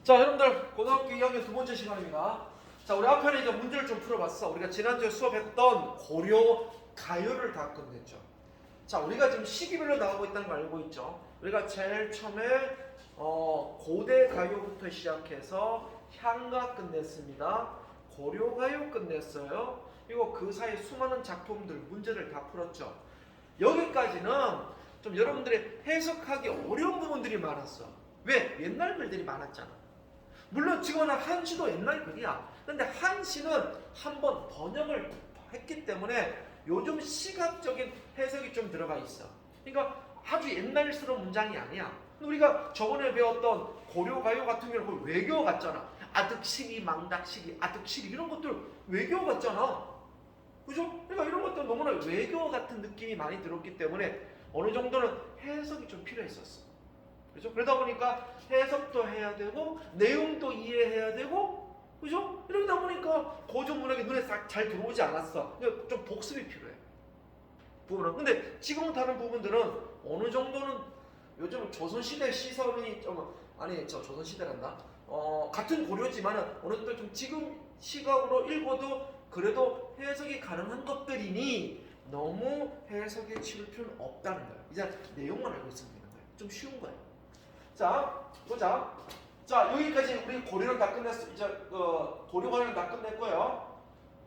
자, 여러분들 고등학교 2학년 두 번째 시간입니다. 자, 우리 앞에는 이제 문제를 좀 풀어봤어. 우리가 지난주에 수업했던 고려 가요를 다 끝냈죠. 자, 우리가 지금 시기별로 나가고 있다는 거 알고 있죠. 우리가 제일 처음에 고대 가요부터 시작해서 향가 끝냈습니다. 고려 가요 끝냈어요. 그리고 그 사이 수많은 작품들 문제를 다 풀었죠. 여기까지는 좀 여러분들이 해석하기 어려운 부분들이 많았어. 왜? 옛날 글들이 많았잖아. 물론 지금은 한시도 옛날 글이야. 근데 한시는 한번 번역을 했기 때문에 요즘 시각적인 해석이 좀 들어가 있어. 그러니까 아주 옛날스러운 문장이 아니야. 우리가 저번에 배웠던 고려가요 같은 경우는 외교 같잖아. 아득시기, 망닥시기, 아득시기 이런 것들 외교 같잖아. 그죠? 그러니까 이런 것들 너무나 외교 같은 느낌이 많이 들었기 때문에 어느 정도는 해석이 좀 필요했었어. 그죠? 그러다 보니까 해석도 해야 되고 내용도 이해해야 되고, 그죠? 이러다 보니까 고전 문학이 눈에 싹 잘 들어오지 않았어. 그러니까 좀 복습이 필요해. 부분은. 근데 지금 다른 부분들은 어느 정도는 요즘 조선시대 시선이 좀 조선시대란다. 같은 고려지만은 어느 정도 좀 지금 시각으로 읽어도 그래도 해석이 가능한 것들이니 너무 해석에 치울 필요는 없다는 거예요. 이제 내용만 알고 있으면 되는 거예요. 좀 쉬운 거예요. 자, 보자. 자, 여기까지 우리 고려는 다 끝냈어. 이제 고려 관련 다 끝냈고요.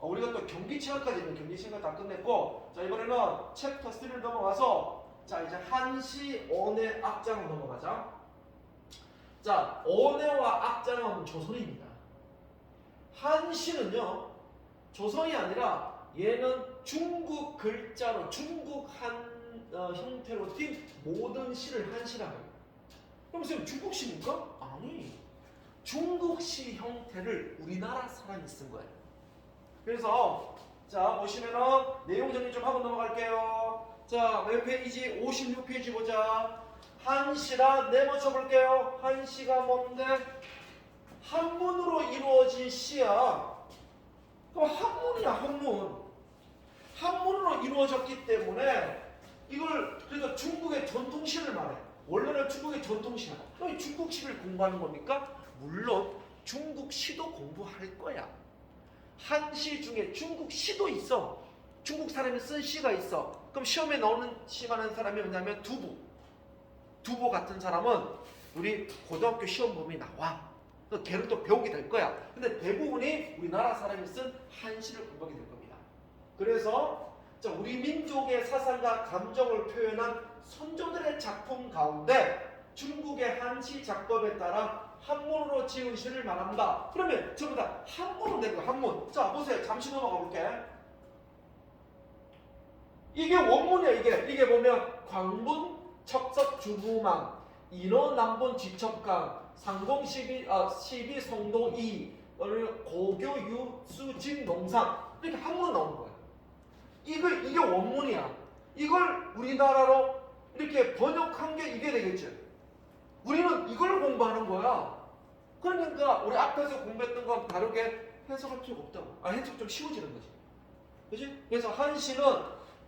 우리가 또 경기치안까지 있는 경기치안 다 끝냈고, 자 이번에는 챕터 3를 넘어가서 자 이제 한시, 언해, 악장으로 넘어가자. 자, 언해와 악장은 조선입니다. 한시는요 조선이 아니라 얘는 중국 글자로 중국 형태로 띈 모든 시를 한시라고 해요. 그럼 선생님 중국시입니까? 아니, 중국시 형태를 우리나라 사람이 쓴 거예요. 그래서 자 보시면은 내용 정리 좀 하고 넘어갈게요. 자, 몇 페이지? 56페이지 보자. 한시라 내맞춰 볼게요. 한시가 뭔데? 한문으로 이루어진 시야. 그럼 한문이야, 한문. 한문으로 이루어졌기 때문에 이걸 그래서 중국의 전통시를 말해. 원래는 중국의 전통시야. 그럼 중국시를 공부하는 겁니까? 물론 중국시도 공부할 거야. 한시 중에 중국시도 있어. 중국 사람이 쓴 시가 있어. 그럼 시험에 나오는 시하는 사람이 뭐냐면 두부 같은 사람은 우리 고등학교 시험 범위 나와. 걔를 또 배우게 될 거야. 근데 대부분이 우리나라 사람이 쓴 한시를 공부하게 될 겁니다. 그래서 자, 우리 민족의 사상과 감정을 표현한 선조들의 작품 가운데 중국의 한시 작법에 따라 한문으로 지은 시를 말한다. 그러면 전부 다 한문으로 된 거야. 한문. 자 보세요. 잠시 넘어가 볼게. 이게 원문이야. 이게 보면 광문 척석 주부망 인원 남본 지첩강 상공 시비 성동 이 고교 유수진 농상 이렇게 한문 나오는 거야. 이게 원문이야. 이걸 우리나라로 이렇게 번역한 게 이게 되겠지. 우리는 이걸 공부하는 거야. 그러니까 우리 앞에서 공부했던 건 다르게 해석할 필요가 없다고. 해석 좀 쉬워지는 거지. 그치? 그래서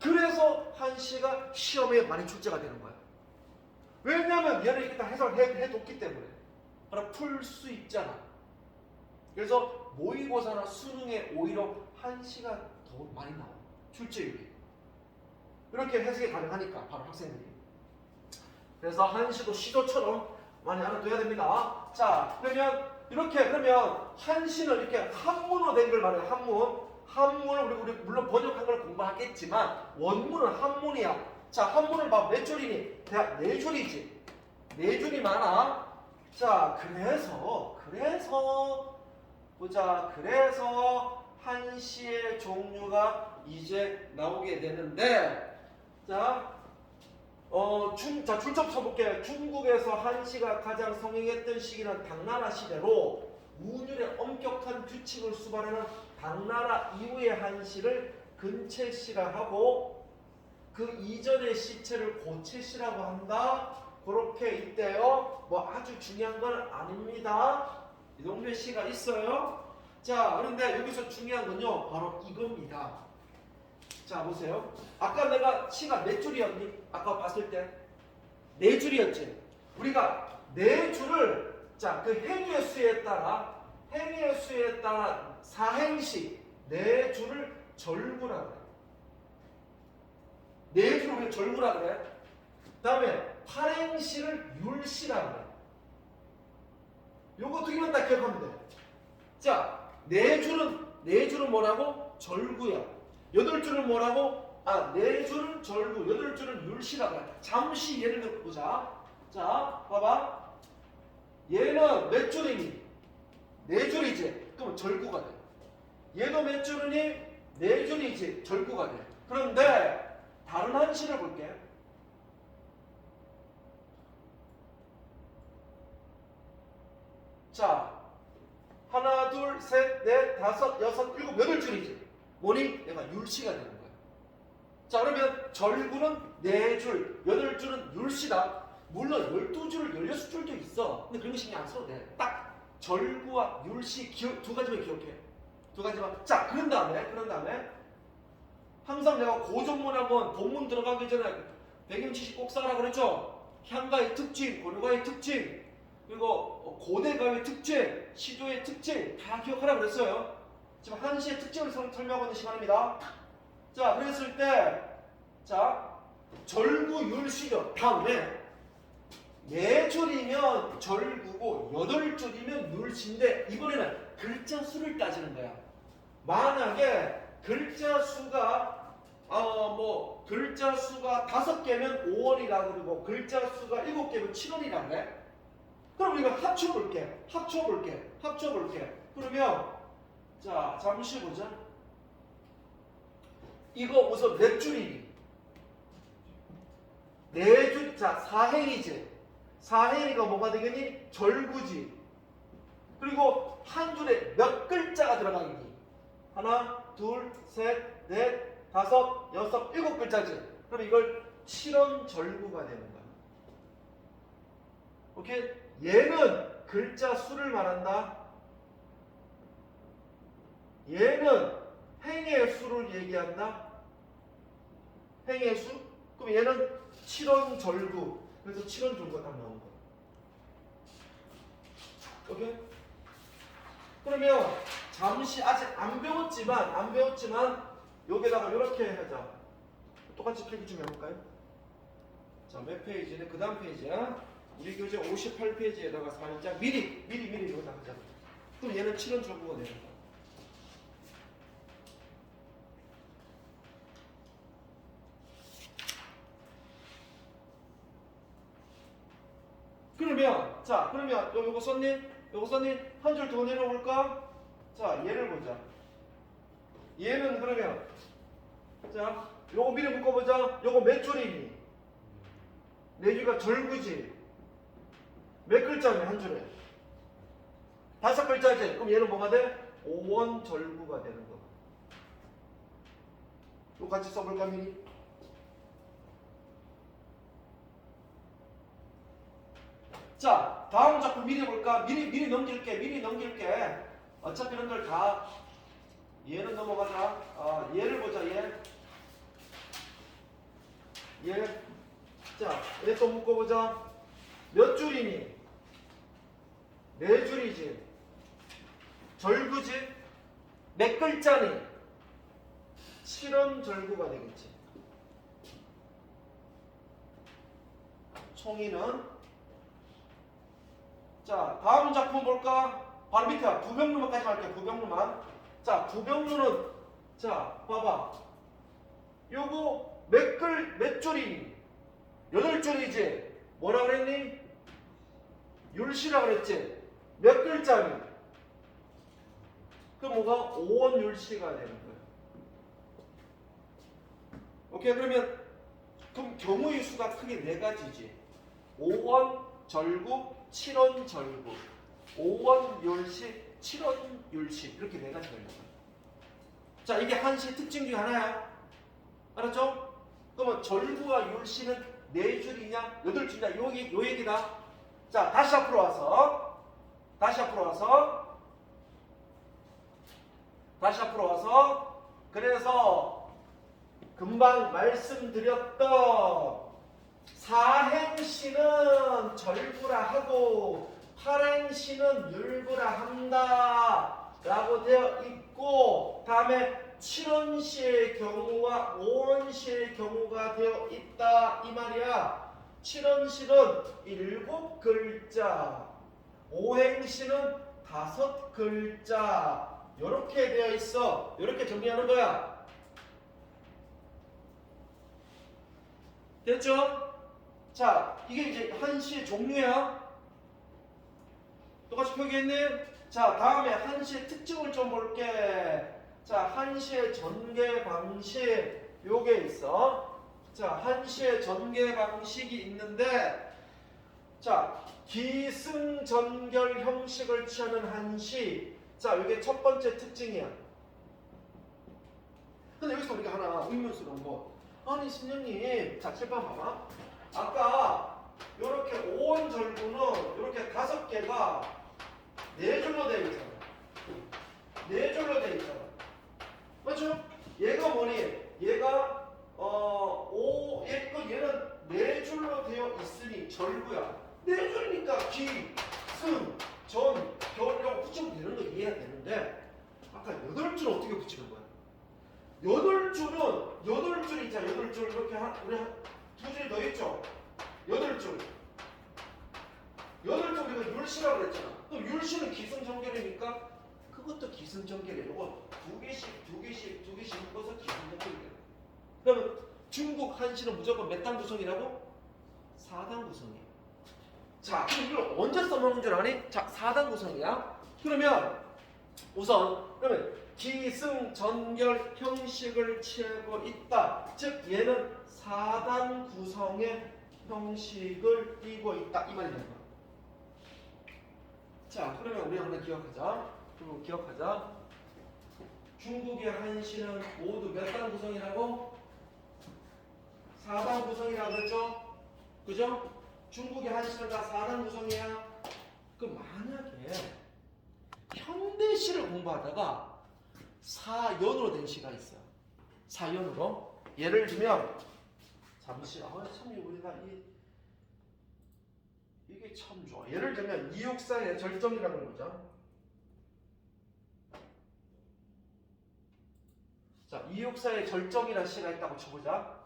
그래서 한시가 시험에 많이 출제가 되는 거야. 왜냐면 얘는 이렇게 다 해석을 해뒀기 때문에. 바로 풀 수 있잖아. 그래서 모의고사나 수능에 오히려 한시가 더 많이 나와. 출제율이. 이렇게 해석이 가능하니까 바로 학생들이. 그래서 한시도 시도처럼 많이 알아둬야 됩니다. 자, 그러면 한시는 이렇게 한문으로 된 걸 말해요. 한문을 우리 물론 번역한 걸 공부하겠지만 원문은 한문이야. 자, 한문을 봐. 몇 줄이니? 대략 4줄이지. 4줄이 많아. 자, 그래서 한시의 종류가 이제 나오게 되는데, 자, 줄점 쳐볼게요. 중국에서 한시가 가장 성행했던 시기는 당나라 시대로 문율의 엄격한 규칙을 수반하는 당나라 이후의 한시를 근체시라 하고 그 이전의 시체를 고체시라고 한다. 그렇게 있대요. 뭐 아주 중요한 건 아닙니다. 이 정도의 시가 있어요. 자, 그런데 여기서 중요한 건요 바로 이겁니다. 자, 보세요. 아까 내가 시가 몇 줄이었니? 아까 봤을 때 4줄이었지. 우리가 4줄을 자, 그 행위의 수에 따라 사행시 네 줄을 절구라 그래. 네 줄을 우리가 절구라 그래. 다음에 팔행시를 율시라 그래. 요거 두 개만 딱 기억하면 돼. 자, 네 줄은 뭐라고? 절구야. 여덟 줄은 뭐라고? 네 줄은 절구, 여덟 줄은 율시라 그래. 잠시 예를 들어 보자. 자, 봐봐. 얘는 몇 줄이니? 네 줄이지. 그럼 절구가 돼. 얘도 몇 줄이니? 네 줄이지. 절구가 돼. 그런데 다른 한시를 볼게. 자, 하나, 둘, 셋, 넷, 다섯, 여섯, 일곱, 여덟 줄이지. 뭐니? 얘가 율시가 되는 거야. 자, 그러면 절구는 네 줄, 여덟 줄은 율시다. 물론 12줄, 16줄도 있어. 근데 그런 거 신경 안 써도 돼. 딱 절구와 율시 두 가지만 기억해. 두 가지만. 자, 그런 다음에 항상 내가 고전문 한번 본문 들어가기 전에 백임치식 꼭 써라 그랬죠? 향가의 특징, 고려가의 특징, 그리고 고대가의 특징, 시조의 특징 다 기억하라 그랬어요. 지금 한시의 특징을 설명하고 있는 시간입니다. 자, 그랬을 때, 자, 절구, 율시죠. 다음에 네 줄이면 절구고 여덟 줄이면 율시인데 이번에는 글자 수를 따지는 거야. 만약에 글자 수가 글자 수가 5개면 5원이라고 그러고 글자 수가 7개면 7원이라고 그래. 그럼 우리가 합쳐볼게. 그러면 자, 잠시 보자. 이거 우선 몇 줄이니? 네 줄. 자, 사행이지. 사행이가 뭐가 되겠니? 절구지. 그리고 한 줄에 몇 글자가 들어가겠니? 하나, 둘, 셋, 넷, 다섯, 여섯, 일곱 글자지. 그럼 이걸 7원 절구가 되는 거야. 오케이? 얘는 글자 수를 말한다. 얘는 행의 수를 얘기한다. 행의 수? 그럼 얘는 7원 절구. 그래서 7원 절구가 딱 나온 거야. 오케이? 그러면 잠시 아직 안 배웠지만 여기다가 이렇게 하자. 똑같이 필기 좀 해볼까요? 자, 몇 페이지네? 그 다음 페이지야. 우리 교재 58페이지에다가 살짝 미리 이거 다 하자. 그럼 얘는 7원 절구가 되는 거야. 그러면 요거 썼니? 한 줄 더 내려볼까? 자, 얘를 보자. 얘는 그러면 자, 요거 미리 묶어보자. 요거 몇 줄이니? 네 줄가 절구지. 몇 글자니 한 줄에? 5글자지. 그럼 얘는 뭐가 돼? 5원 절구가 되는 거. 이거 같이 써볼까 미리? 자, 다음 작품 미리 볼까? 미리 넘길게. 어차피 이런들 다 얘는 넘어가자. 얘를 보자. 얘. 자, 얘 또 묶어보자. 몇 줄이니? 네 줄이지. 절구지? 몇 글자니? 7원 절구가 되겠지. 총이는 자, 다음 작품 볼까? 바로 밑에 부병루만까지 할게요. 부병루만. 자, 부병루는 자, 봐봐. 요거 몇 줄이니? 8줄이지. 뭐라 그랬니? 율시라 그랬지. 몇 글자니? 그럼 뭐가 5원 율시가 되는 거야. 오케이, 그러면 그럼 경우의 수가 크게 4가지지. 5원 절구, 7원 절구, 5원 율시, 7원 율시. 이렇게 4가지가 있는 거야. 자, 이게 한시의 특징 중에 하나야. 알았죠? 그러면 절구와 율시는 4줄이냐 8줄이냐 요 얘기다. 자, 다시 앞으로 와서 그래서 금방 말씀드렸던 사행시는 절구라 하고 8행시는 율부라 한다 라고 되어 있고, 다음에 7원시의 경우와 5원시의 경우가 되어 있다 이 말이야. 7원시는 7글자, 5행시는 5글자 이렇게 되어 있어. 이렇게 정리하는 거야. 됐죠? 자, 이게 이제 한시의 종류야. 똑같이 표기했네. 자, 다음에 한시의 특징을 좀 볼게. 자, 한시의 전개 방식 요게 있어. 자, 한시의 전개 방식이 있는데, 자, 기승전결 형식을 취하는 한시. 자, 이게 첫 번째 특징이야. 근데 여기서 우리가 하나 의문스러운 거. 아니, 신령님, 자, 칠판 봐봐. 아까 요렇게 5원 절구는 요렇게 5개가 4줄로 되어 있잖아. 4줄로 되어 있잖아. 맞죠? 얘가 뭐니? 얘가 얘는 4줄로 되어 있으니 절구야. 4줄이니까 기, 승, 전, 결이라고 붙이면 되는 거 이해가 되는데, 아까 8줄 어떻게 붙이는 거야? 8줄이 있잖아. 8줄 이렇게 우리 2줄 더 있죠? 8줄. 8줄 우리가 율시라고 그랬잖아. 그럼 율시는 기승전결이니까 그것도 기승전결이야. 이거 2개씩 묶어서 기승전결이야. 그러면 중국 한시는 무조건 몇 단 구성이라고? 4단 구성이야. 자, 그럼 이걸 언제 써먹는 줄 아니? 자, 4단 구성이야. 그러면 우선 그러면 기승전결 형식을 취하고 있다. 즉 얘는 4단 구성의 형식을 띠고 있다 이 말이 되는 거야. 자, 그러면 우리 하나 기억하자. 중국의 한시는 모두 몇 단 구성이라고? 4단 구성이라고 그랬죠? 그죠? 중국의 한시는 다 4단 구성이야. 그럼 만약에 현대시를 공부하다가 4연으로 된 시가 있어. 4연으로. 예를 들면 잠시 참 우리가 이게 참 좋아. 예를 들면 이육사의 절정이라는 걸 보자. 자, 이육사의 절정이라는 시가 있다고 쳐보자.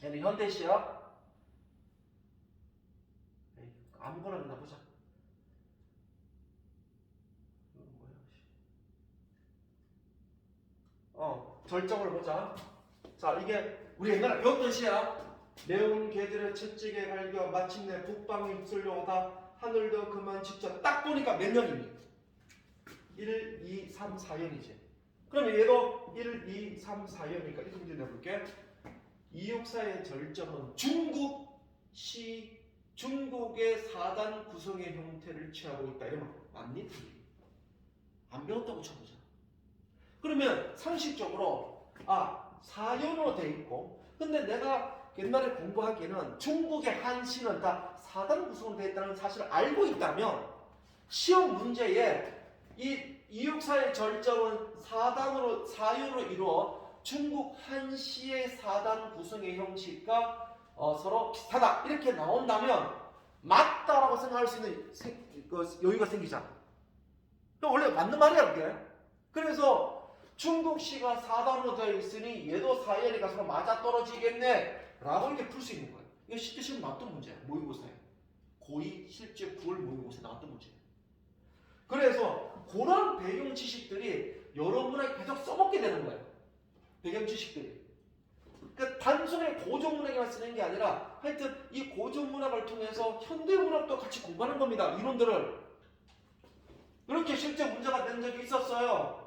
얘는 현대시야. 아무거나 그냥 보자. 절정을 보자. 자, 이게 우리 옛날에 배웠던 시야. 매운 개들의 채찍에 갈겨 마침내 북방에 휩쓸려 오다 하늘도 그만 직접 딱 보니까 몇 년이니? 1, 2, 3, 4년이지. 그러면 얘도 1, 2, 3, 4년이니까 이렇게 문제 내볼게. 이육사의 절정은 중국의 4단 구성의 형태를 취하고 있다. 이러면 맞니? 안 배웠다고 쳐보자. 그러면 상식적으로 4연으로 돼 있고, 근데 내가 옛날에 공부하기에는 중국의 한시는 다 4단 구성으로 되어 있다는 사실을 알고 있다면 시험 문제에 이 이육사의 절정은 4연으로 이루어 중국 한시의 4단 구성의 형식과 서로 비슷하다 이렇게 나온다면 맞다라고 생각할 수 있는 여유가 생기잖아. 원래 맞는 말이야 그게. 그래서 중국시가 4단으로 되어 있으니 얘도 4연이가 서로 맞아떨어지겠네 라고 이렇게 풀 수 있는 거예요. 이거 실제 시험 나왔던 문제야. 모의고사에. 고2 실제 9월 모의고사에 나왔던 문제야. 그래서 그런 배경 지식들이 여러분에게 계속 써먹게 되는 거예요. 배경 지식들이. 그러니까 단순히 고전문학에만 쓰는 게 아니라 하여튼 이 고전문학을 통해서 현대문학도 같이 공부하는 겁니다. 이론들을. 이렇게 실제 문제가 된 적이 있었어요.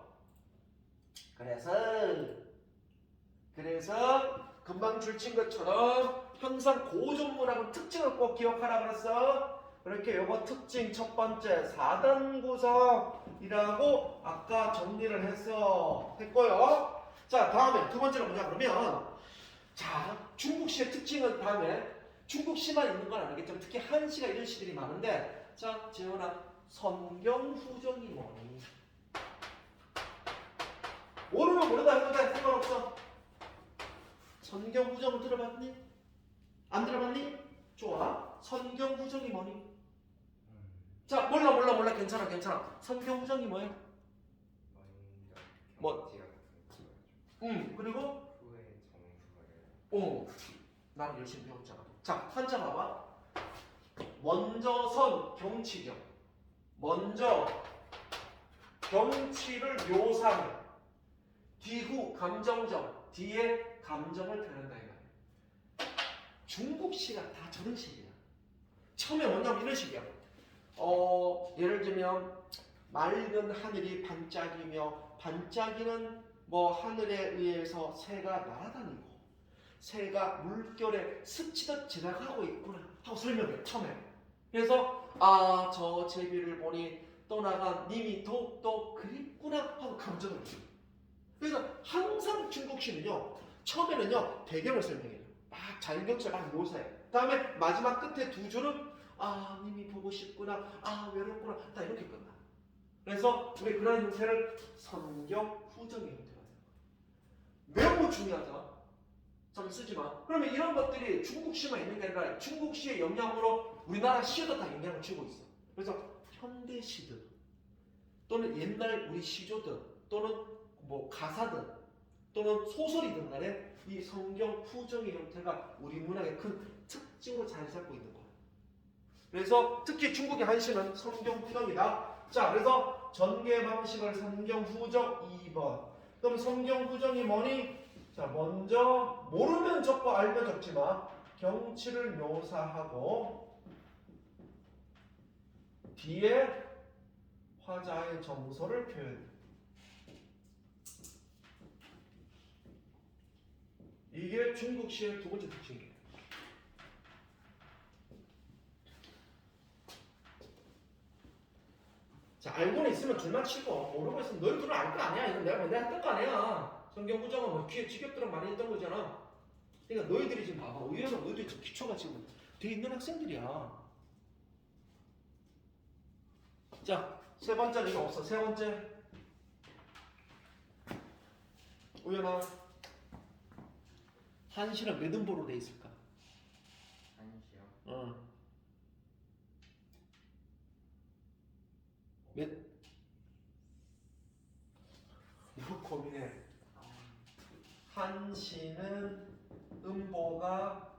그래서 금방 줄친 것처럼 항상 고전문학은 특징을 꼭 기억하라 그랬어. 그렇게 요거 특징 첫 번째 4단 구성이라고 아까 정리를 했고요. 자, 다음에 두 번째는 뭐냐 그러면, 자, 중국시의 특징은 다음에 중국시만 있는 건 아니겠지만 특히 한시가 이런 시들이 많은데, 자, 재현아, 성경후정이 뭐니? 모르면 모르다 해도 돼. 상관없어. 성경후정을 들어봤니? 안 들어봤니? 좋아. 성경후정이 뭐니? 자, 몰라. 괜찮아. 성경 후정이 뭐예요? 먼저 뭐? 경치가 그리고 후에 정수가 나는 열심히 배웠잖아. 자, 한자 봐봐. 먼저 선 경치경. 먼저 경치를 묘사해. 뒤후 감정적. 뒤에 감정을 표현한다 이거야. 중국시가 다 저런 식이야. 처음에 뭐냐면 이런 식이야. 예를 들면 맑은 하늘이 반짝이며 반짝이는 뭐 하늘에 의해서 새가 날아다니고 새가 물결에 스치듯 지나가고 있구나 하고 설명해 처음에. 그래서 저 제비를 보니 떠나간 님이 더욱더 그립구나 하고 감정을 줘. 그래서 항상 중국시는요 처음에는요 배경을 설명해요. 막 자연경치 막 묘사해. 다음에 마지막 끝에 두 줄은 님이 보고 싶구나, 외롭구나, 다 이렇게 끝나. 그래서 우리 그런 형태를 성경 후정의 형태가 돼요. 매우 중요하죠. 좀 쓰지 마. 그러면 이런 것들이 중국시만 있는 게 아니라 중국시의 영향으로 우리나라 시도 다 영향을 주고 있어. 그래서 현대 시들 또는 옛날 우리 시조들 또는 뭐 가사들 또는 소설이든 간에 이 성경 후정의 형태가 우리 문학의 큰 특징으로 자리 잡고 있는 거예요. 그래서 특히 중국의 한시는 성경 후정이다. 자, 그래서 전개 방식을 성경 후정 2번. 그럼 성경 후정이 뭐니? 자, 먼저 모르면 적고 알면 적지만 경치를 묘사하고 뒤에 화자의 정서를 표현해. 이게 중국시의 두 번째 특징이에요. 자, 알고는 있으면 둘만 치고 모르고 있으면 너희 둘은 알 거 아니야. 이건 내가 맨날 했던 거 아니야. 성경 후정은 뭐 귀에 직역들은 많이 했던 거잖아. 그러니까 너희들이 지금 봐봐. 의외로 너희들이 지금 기초가 지금 돼 있는 학생들이야. 자, 세 번째는 이거 없어. 세 번째. 우연아, 한시는 몇 음보로 돼 있을까? 한시요? 몇? 이거 고민해. 한시는 음보가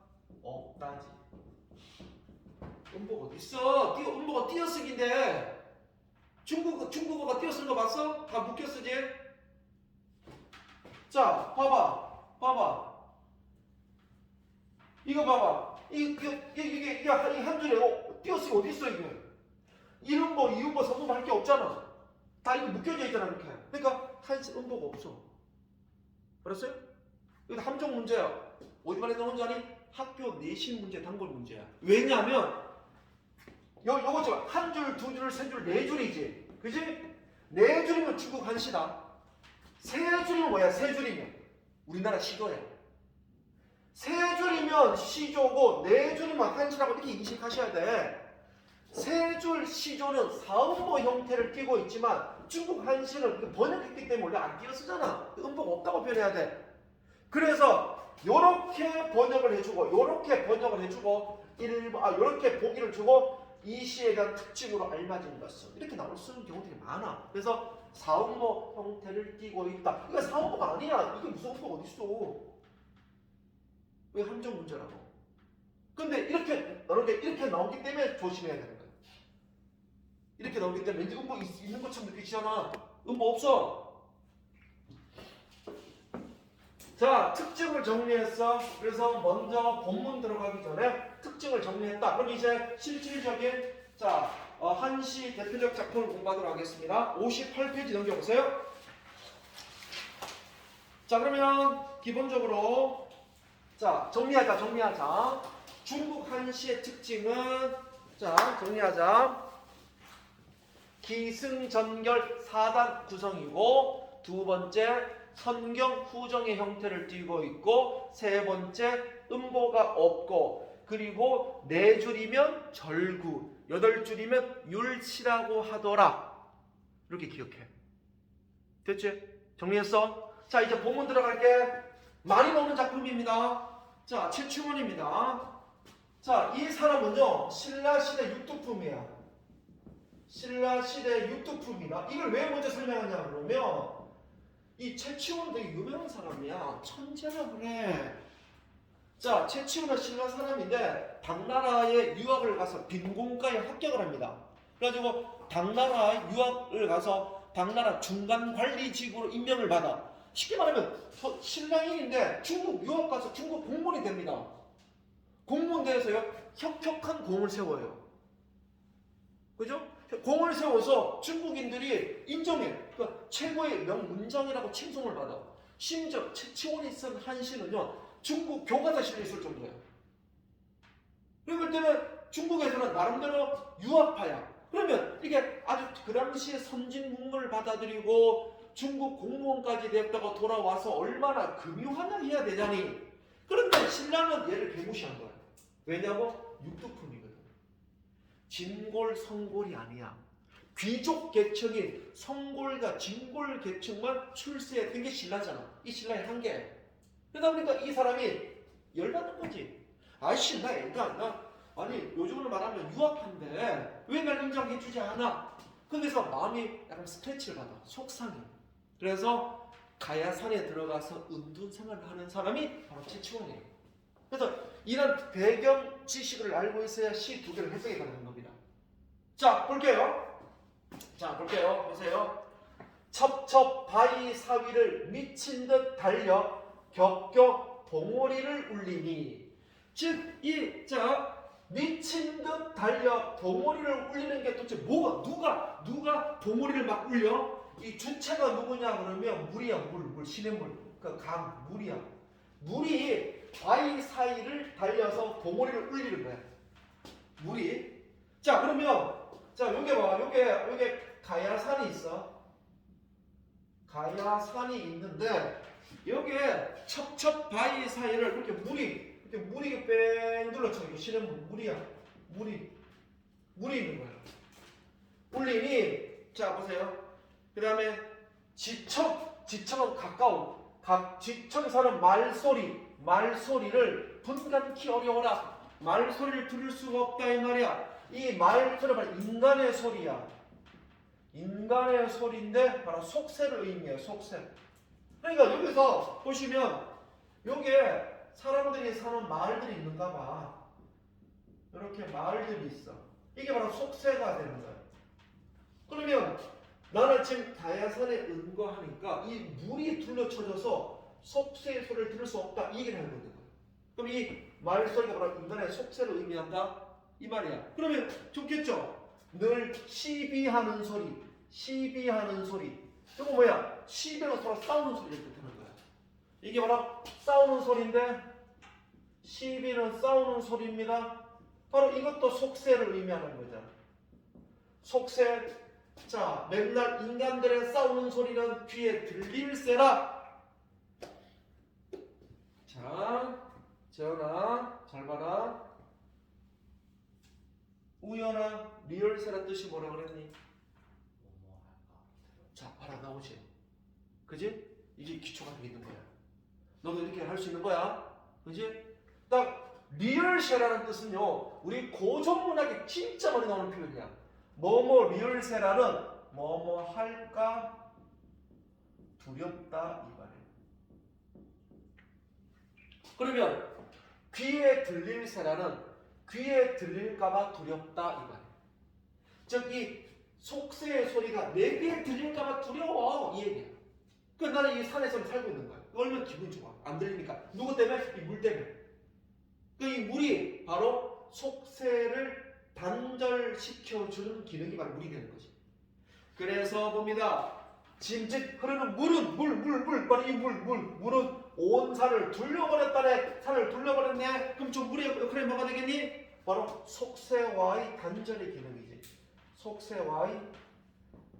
없다지. 음보가 어디 있어? 음보가 띄어쓰기인데 중국어가 띄어쓰는 거 봤어? 다 묶여 쓰지? 자, 봐봐. 이거 봐봐. 이게 한 줄에 띄어쓰기 어디 있어 이게? 1음보, 2음보, 3음보 할 게 없잖아. 다 이거 묶여져 있잖아 이렇게. 그러니까 한시 음보가 없어. 알았어요? 이거 함정 문제야. 어디만 했던 문제니? 학교 내신 문제, 단골 문제야. 왜냐하면 요거 좀 한 줄, 두 줄, 세 줄, 네 줄이지. 그지? 네 줄이면 중국 한시다. 세 줄이면 뭐야? 세 줄이면 우리나라 시조야. 세 줄이면 시조고 네 줄이면 한시라고 이렇게 인식하셔야 돼. 세 줄 시조는 사음보 형태를 띠고 있지만 중국 한시는 번역했기 때문에 원래 안 띄어 쓰잖아. 음보가 없다고 표현해야 돼. 그래서 요렇게 번역을 해주고 요렇게 번역을 해주고 요렇게 보기를 주고 이 시에 대한 특징으로 알맞은 것은 이렇게 나올 쓰는 경우들이 많아. 그래서 사음보 형태를 띠고 있다. 이거 사음보가 아니야. 이게 무슨 음보가 어딨어. 왜 함정 문제라고. 근데 이렇게 나오기 때문에 조심해야 되는 거야. 이렇게 나오기 때문에 왠지 음보 있는 것처럼 느끼시잖아. 음보 없어. 자, 특징을 정리했어. 그래서 먼저 본문 들어가기 전에 특징을 정리했다. 그럼 이제 실질적인 한시 대표적 작품을 공부하도록 하겠습니다. 58페이지 넘겨보세요. 자, 그러면 기본적으로 정리하자. 중국 한시의 특징은 정리하자. 기승전결 4단 구성이고 두 번째 성경 후정의 형태를 띠고 있고 세 번째 음보가 없고 그리고 네 줄이면 절구 여덟 줄이면 율치라고 하더라. 이렇게 기억해. 됐지? 정리했어? 자, 이제 본문 들어갈게. 많이 나오는 작품입니다. 자, 최충원입니다. 자, 이 사람은요 신라시대 육두품이야. 신라 시대 육두품이다. 이걸 왜 먼저 설명하냐 그러면 이 최치원은 되게 유명한 사람이야. 천재라 그래. 자, 최치원은 신라 사람인데 당나라에 유학을 가서 빈곤과에 합격을 합니다. 그래가지고 당나라 유학을 가서 당나라 중간관리직으로 임명을 받아. 쉽게 말하면 신라인인데 중국 유학 가서 중국 공무원이 됩니다. 공무원대에서요 혁혁한 공을 세워요. 그죠? 공을 세워서 중국인들이 인정해. 그러니까 최고의 명문장이라고 칭송을 받아. 심지어 최치원이 쓴 한시는요 중국 교과서실에 있을 정도예요. 그럴 때는 중국에서는 나름대로 유학파야. 그러면 이게 아주 그 당시에 선진 국문을 받아들이고 중국 공무원까지 됐다가 돌아와서 얼마나 금유하냐 해야 되냐니. 그런데 신라는 얘를 개무시한 거야. 왜냐고? 육두품이거든. 진골 성골이 아니야. 귀족 계층인 성골과 진골 계층만 출세했던 게 신라잖아. 이 신라의 한계. 그러다 보니까 이 사람이 열받는 거지. 아이씨 나 아니 요즘으로 말하면 유학한데 왜 날 인정해주지 않아? 거기서 마음이 약간 스트레치를 받아. 속상해. 그래서 가야산에 들어가서 은둔 생활을 하는 사람이 바로 최치원이에요. 그래서 이런 배경 지식을 알고 있어야 시 두 개를 해석해 가는 겁니다. 자 볼게요. 자 볼게요. 보세요. 첩첩 바위 사위를 미친 듯 달려 격격 봉오리를 울리니. 즉 이 미친 듯 달려 봉오리를 울리는 게 도대체 뭐가 누가 봉오리를 막 울려? 이 주체가 누구냐 그러면 물이야. 물 신의 물. 그러니까 강 물이야. 물이 바위 사이를 달려서 봉오리를 울리는 거야. 물이. 자 그러면 자 요게 봐. 요게 가야산이 있어. 가야산이 있는데 여기에 첩첩 바위 사이를 이렇게 물이 뺑 둘러쳐. 이게 신의 물이야. 물이 있는 거야. 울리니. 자 보세요. 그 다음에 지청은 가까운. 지청 사는 말소리를 분간키 어려워라. 말소리를 들을 수가 없다 이 말이야. 이 말소리는 바로 인간의 소리야. 인간의 소리인데 바로 속세를 의미해요. 속세. 그러니까 여기서 보시면 여기에 사람들이 사는 마을들이 있는가 봐. 이렇게 마을들이 있어. 이게 바로 속세가 되는 거야. 그러면 나는 지금 가야산에 은거하니까 이 물이 둘러쳐져서 속세의 소리를 들을 수 없다. 이 얘기를 하는 거야. 그럼 이 말소리가 바로 인간의 속세를 의미한다. 이 말이야. 그러면 좋겠죠? 늘 시비하는 소리. 이거 뭐야? 시비로 서로 싸우는 소리를 뜻하는 거야. 이게 바로 싸우는 소리인데 시비는 싸우는 소리입니다. 바로 이것도 속세를 의미하는 거죠. 속세. 자, 맨날 인간들의 싸우는 소리는 귀에 들릴세라. 자, 재현아, 잘 봐라. 우연아, 리얼세란 뜻이 뭐라 그랬니? 자, 봐라, 나오지? 그지? 이게 기초가 되는 거야. 너도 이렇게 할 수 있는 거야. 그지? 딱 리얼세라는 뜻은요, 우리 고전문학에 진짜 많이 나오는 표현이야. 뭐뭐 리얼세라는 뭐뭐 할까 두렵다 이 말이에요. 그러면 귀에 들릴 세라는 귀에 들릴까봐 두렵다 이 말이에요. 즉 이 속세의 소리가 내 귀에 들릴까봐 두려워 이 얘기야. 그 나는 이 산에서 살고 있는 거야. 얼마나 기분 좋아. 안 들리니까. 누구 때문에? 이 물 때문에. 그 이 물이 바로 속세를 단절시켜주는 기능이 바로 물이 되는 거지. 그래서 봅니다. 짐짓 흐르는 물은 바로 이 물은 온 산을 둘러버렸다네. 산을 둘러버렸네. 그럼 저 물의 역할이 뭐가 되겠니? 바로 속세와의 단절의 기능이지. 속세와의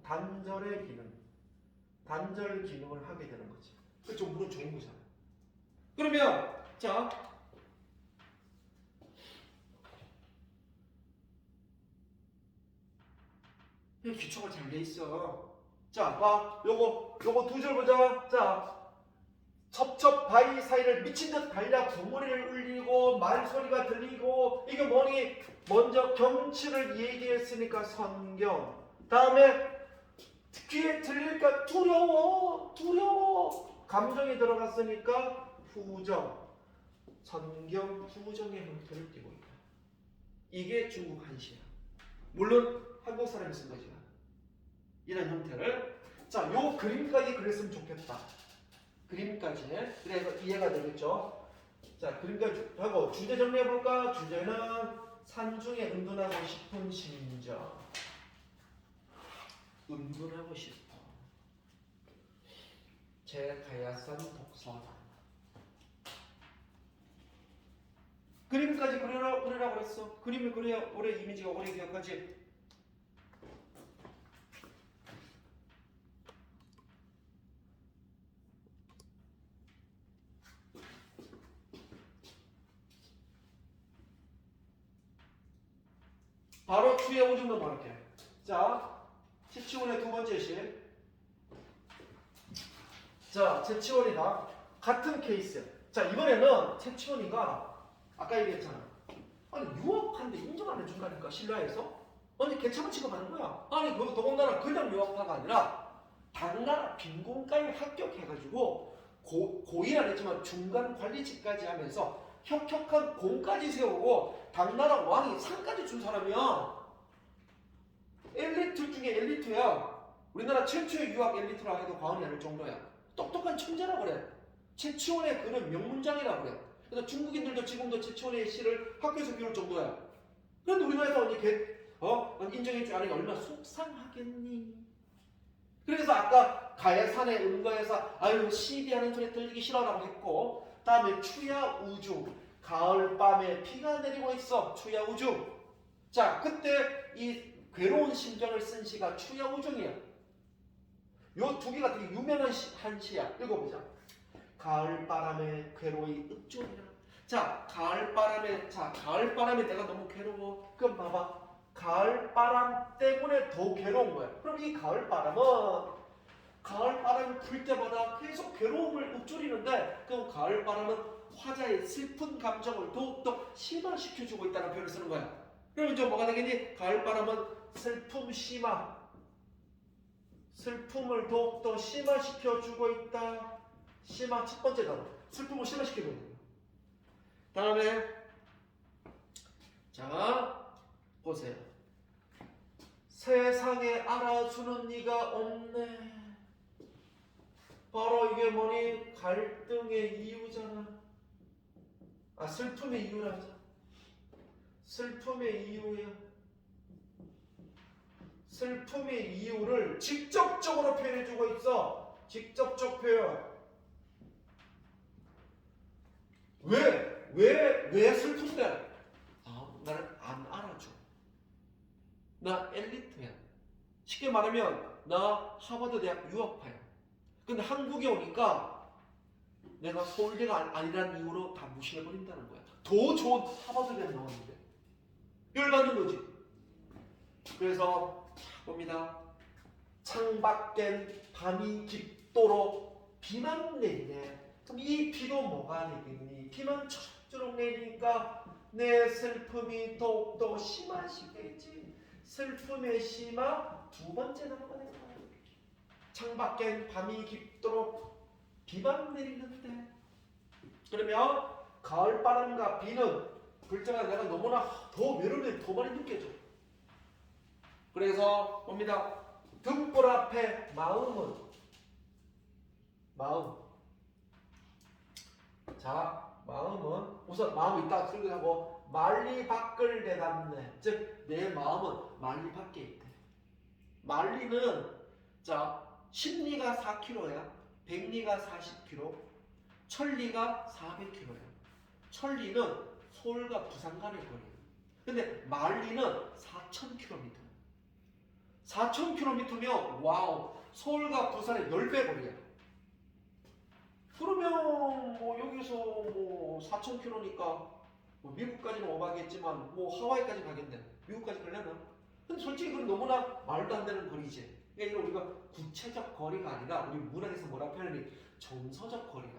단절의 기능. 단절 기능을 하게 되는 거지. 그쪽 물은 종무잖아. 그러면 자 기초가 잘 돼 있어. 자, 봐. 요거 두 줄 보자. 자, 첩첩 바위 사이를 미친 듯 달려 봉오리를 울리고 말소리가 들리고 이게 뭐니? 먼저 경치를 얘기했으니까 성경. 다음에 귀에 들릴까 두려워. 감정이 들어갔으니까 후정. 선경 후정의 형태를 띠고 있다. 이게 중국 한시야. 물론 한국 사람이 쓴 거지만 이런 형태를. 자, 요 그림까지 그렸으면 좋겠다. 그림까지. 그래서 이해가 되겠죠? 자, 그림까지 하고 주제 정리해볼까? 주제는 산중에 은둔하고 싶은 심정. 은둔하고 싶어. 제가야산 독서관. 그림까지 그리라고 그랬어. 그림을 그려야 오래 이미지가 오래 기억하지. 바로 추의 오줌 넘어갈게. 자, 채치원의 두 번째 시. 자, 채치원이다. 같은 케이스. 자, 이번에는 채치원이가 아까 얘기했잖아. 아니, 유학파인데 인정 안 해준다니까, 신라에서? 아니, 개차만 취급하는 거야. 아니, 그 더군다나 그냥 유학파가 아니라 당나라 빈곤가에 합격해가지고 고일 안 했지만 중간 관리직까지 하면서 혁혁한 공까지 세우고 당나라 왕이 상까지 준 사람이야. 엘리트 중에 엘리트야. 우리나라 최초의 유학 엘리트라 해도 과언이 아닐 정도야. 똑똑한 천재라 그래. 채치원의 글은 명문장이라 그래. 그래서 중국인들도 지금도 채치원의 시를 학교에서 배울 정도야. 그런데 우리나라에서 언니 인정해주지 않으니 얼마나 속상하겠니? 그래서 아까 가야산의 은거에서 아유 시비하는 소리 들리기 싫어라고 했고, 다음에 추야 우주. 가을 밤에 비가 내리고 있어. 추야 우주. 자, 그때 이 괴로운 심정을 쓴 시가 추야 우중이야. 요 두 개가 되게 유명한 한 시야. 읽어보자. 가을 바람에 괴로이 읍조리라. 자, 가을 바람에 내가 너무 괴로워. 그럼 봐봐. 가을 바람 때문에 더 괴로운 거야. 그럼 이 가을 바람이 불 때마다 계속 괴로움을 읊조리는데, 그럼 가을 바람은 화자의 슬픈 감정을 더욱더 심화시켜주고 있다는 표현을 쓰는 거야. 그럼 이제 뭐가 되겠니? 가을 바람은 슬픔 심화. 슬픔을 더욱더 심화시켜주고 있다. 심화 첫 번째 단어. 슬픔을 심화시켜주고 있다. 다음에 자, 보세요. 세상에 알아주는 이가 없네. 바로 이게 뭐니? 갈등의 이유잖아. 슬픔의 이유라자. 슬픔의 이유야. 슬픔의 이유를 직접적으로 표현해주고 있어. 직접적 표현. 왜 슬픈데? 나를 안 알아줘. 나 엘리트야. 쉽게 말하면 나 하버드 대학 유학파야. 근데 한국에 오니까 내가 서울대가 아니라는 이유로 다 무시해버린다는 거야. 더 좋은 하버드 대학 나왔는데 열받는 거지. 그래서 봅니다. 창밖엔 밤이 깊도록 비만 내리네. 그럼 이 비도 뭐가 되겠니? 비만 초록초록 내리니까 내 슬픔이 더욱더 심화시겠지. 슬픔의 심화 두 번째 단어가 된 거야. 창밖엔 밤이 깊도록 비만 내리는데. 그러면 가을바람과 비는 불 때마다 내가 너무나 더 외로움이 더 많이 느껴져. 그래서 봅니다. 등불 앞에 마음. 자, 마음은 우선 마음이 있다 설교하고 만리 밖을 내담네. 즉 내 마음은 만리 밖에 있대. 만리는 자 십리가 4km야. 백리가 40km. 천리가 400km야. 천리는 서울과 부산 간의 거리야. 근데 만리는 4,000km. 4,000km면 와우, 서울과 부산의 10배 거리야. 그러면 뭐 여기서 뭐 4,000km니까 뭐 미국까지는 오가겠지만 뭐 하와이까지 가겠네. 미국까지 가려나? 근데 솔직히 그건 너무나 말도 안 되는 거리지. 그러니까 이걸 우리가 구체적 거리가 아니라 우리 문학에서 뭐라 표현하니 정서적 거리가,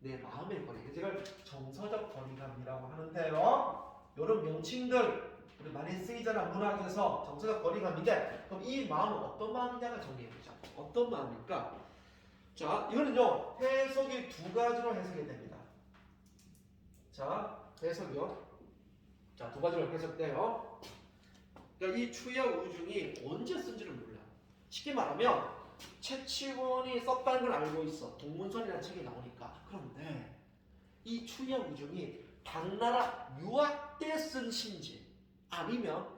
내 마음의 거리. 제가 정서적 거리감이라고 하는데요. 이런 명칭들 우리 많이 쓰이잖아 문학에서 정서적 거리감인데 그럼 이 마음은 어떤 마음이냐가 정리해보자. 어떤 마음일까? 자 이거는요 해석이 두 가지로 해석이 됩니다. 자 해석이요. 자 두 가지로 해석돼요. 그러니까 이 추야 우중이 언제 쓴지를 몰라. 쉽게 말하면 최치원이 썼다는 걸 알고 있어. 동문선이라는 책이 나오니까. 그런데 이 추야 우중이 당나라 유학 때 쓴 시인지 아니면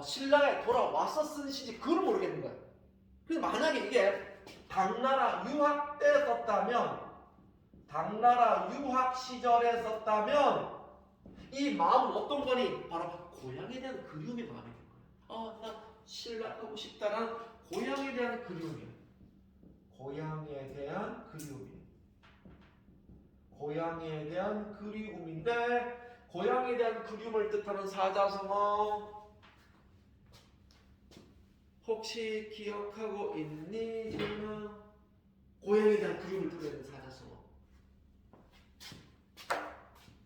신라에 돌아와서 쓴 시인지 그걸 모르겠는 거야. 그래서 만약에 이게 당나라 유학 때 썼다면 당나라 유학 시절에 썼다면 이 마음은 어떤 거니? 바로 고향에 대한 그리움의 마음이 된 거야. 나 신라 가고 싶다라는 고향에 대한 그리움이야. 고향에 대한 그리움이야. 고향에 대한 그리움인데 고향에 대한 그리움을 뜻하는 사자성어 혹시 기억하고 있니? 지금은 고향에 대한 그리움을 드러내는 사자성어.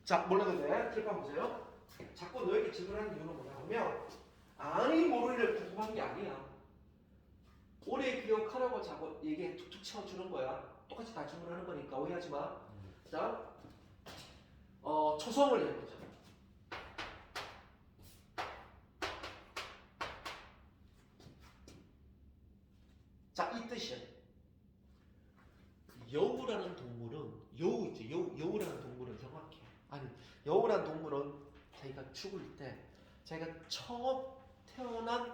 자, 몰라도 돼. 칠판 보세요. 자꾸 너에게 질문하는 이유는 뭐냐면 아니 모르기를 궁금한 게 아니야. 오래 기억하라고 자꾸 얘기해 툭툭 채워주는 거야. 똑같이 다 질문하는 거니까 오해하지 마. 자, 초성을 해보자. 자, 이 뜻이야. 여우라는 동물은 여우지. 여우라는 동물은 정확해. 아니, 여우라는 동물은 자기가 죽을 때 자기가 처음 태어난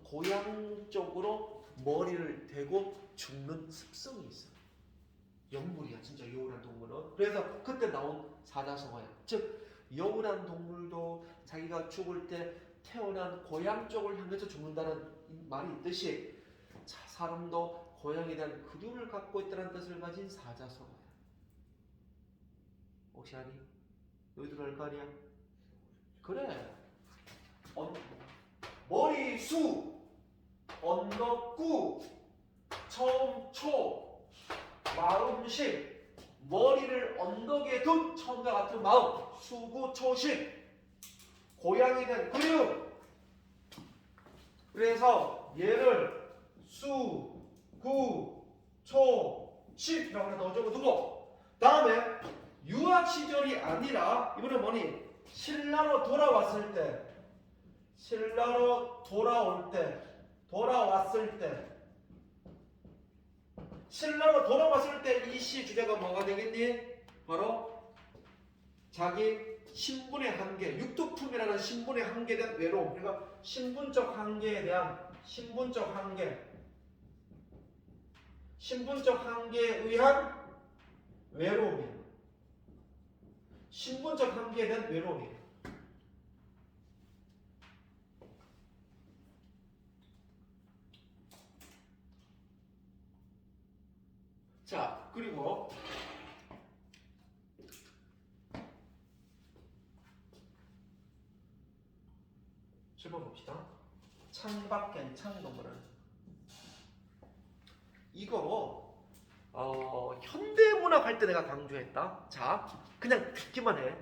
고향 쪽으로 머리를 대고 죽는 습성이 있어. 영물이야, 진짜 여우라는 동물은. 그래서 그때 나온 사자성어야. 즉, 여우라는 동물도 자기가 죽을 때 태어난 고향 쪽을 향해서 죽는다는 말이 있듯이 사람도 고향에 대한 그리움을 갖고 있다는 뜻을 가진 사자성어야. 혹시 아니? 여기 들어갈 거 아니야? 그래. 머리수, 언덕구, 처음초, 마음심, 머리를 언덕에 둔 처음과 같은 마음, 수구초심, 고향에 대한 그리움. 그래서 얘를 수, 구, 초, 십이라고 하나 더 적어두고 다음에 유학 시절이 아니라 이번에 뭐니? 신라로 돌아왔을 때 신라로 돌아왔을 때 이 시 주제가 뭐가 되겠니? 바로 자기 신분의 한계, 육두품이라는 신분의 한계에 대한 외로움. 그러니까 신분적 한계에 의한 외로움이에요. 신분적 한계에 대한 외로움이에요. 자, 그리고 출발 봅시다. 창밖엔 창동물은 이거 현대문학 할 때 내가 강조했다. 자, 그냥 듣기만 해.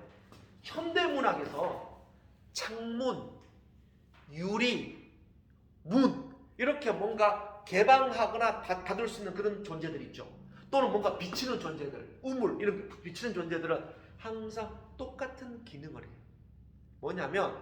현대문학에서 창문, 유리, 문 이렇게 뭔가 개방하거나 닫을 수 있는 그런 존재들 있죠. 또는 뭔가 비치는 존재들, 우물 이렇게 비치는 존재들은 항상 똑같은 기능을 해요. 뭐냐면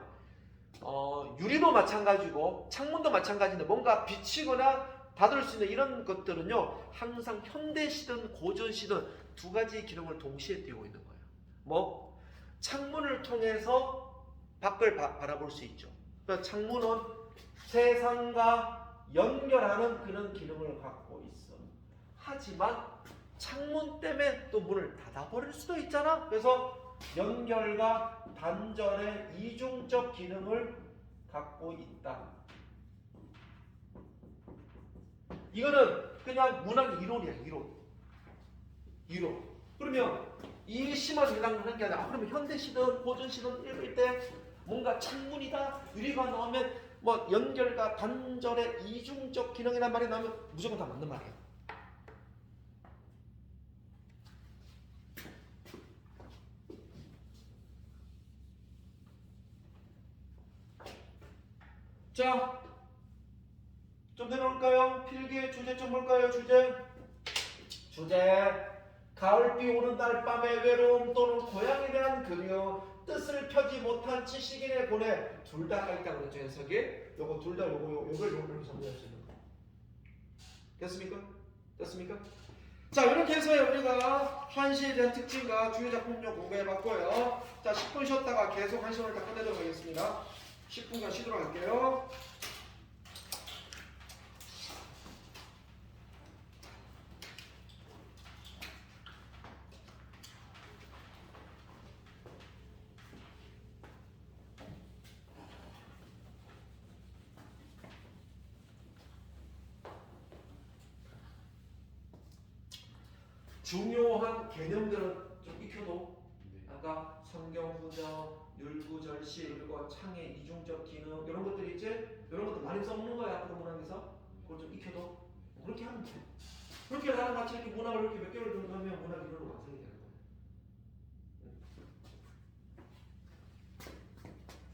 유리도 마찬가지고 창문도 마찬가지인데 뭔가 비치거나 닫을 수 있는 이런 것들은요 항상 현대시든 고전시든 두 가지 기능을 동시에 띄고 있는 거예요. 뭐 창문을 통해서 밖을 바라볼 수 있죠. 그러니까 창문은 세상과 연결하는 그런 기능을 갖고 있어. 하지만 창문 때문에 또 문을 닫아버릴 수도 있잖아. 그래서 연결과 단절의 이중적 기능을 갖고 있다. 이거는 그냥 문학의 이론이야. 이론. 그러면 이 시만 해당하는 게 아니라 그러면 현대시든 고전시든 읽을 때 뭔가 창문이다, 유리가 나오면 뭐 연결과 단절의 이중적 기능이란 말이 나오면 무조건 다 맞는 말이야. 자, 좀 내려올까요? 필기의 주제 좀 볼까요? 주제. 가을비 오는 날 밤의 외로움 또는 고향에 대한 그리움, 뜻을 펴지 못한 지식인의 고뇌. 둘 다가 있다고 그랬죠, 녀석이. 요거 둘 다 요걸 이렇게 정리할 수 있는 거. 됐습니까? 됐습니까? 자, 이렇게 해서 우리가 한시에 대한 특징과 주요 작품력 공부해봤고요. 자, 10분 쉬었다가 계속 한 시간을 다 끝내도록 하겠습니다. 10분간 쉬도록 할게요. 중요한 개념들은 좀 익혀도 네. 아까 성경후적, 율구절시, 그리고 창의 이중적 기능 이런 것들이 이제 이런 것들 많이 써먹는 거야 앞으로 문학에서. 그걸 좀 익혀도 그렇게 하면 돼. 그렇게 나랑 같이 이렇게 문학을 이렇게 몇 개월 정도 하면 문학이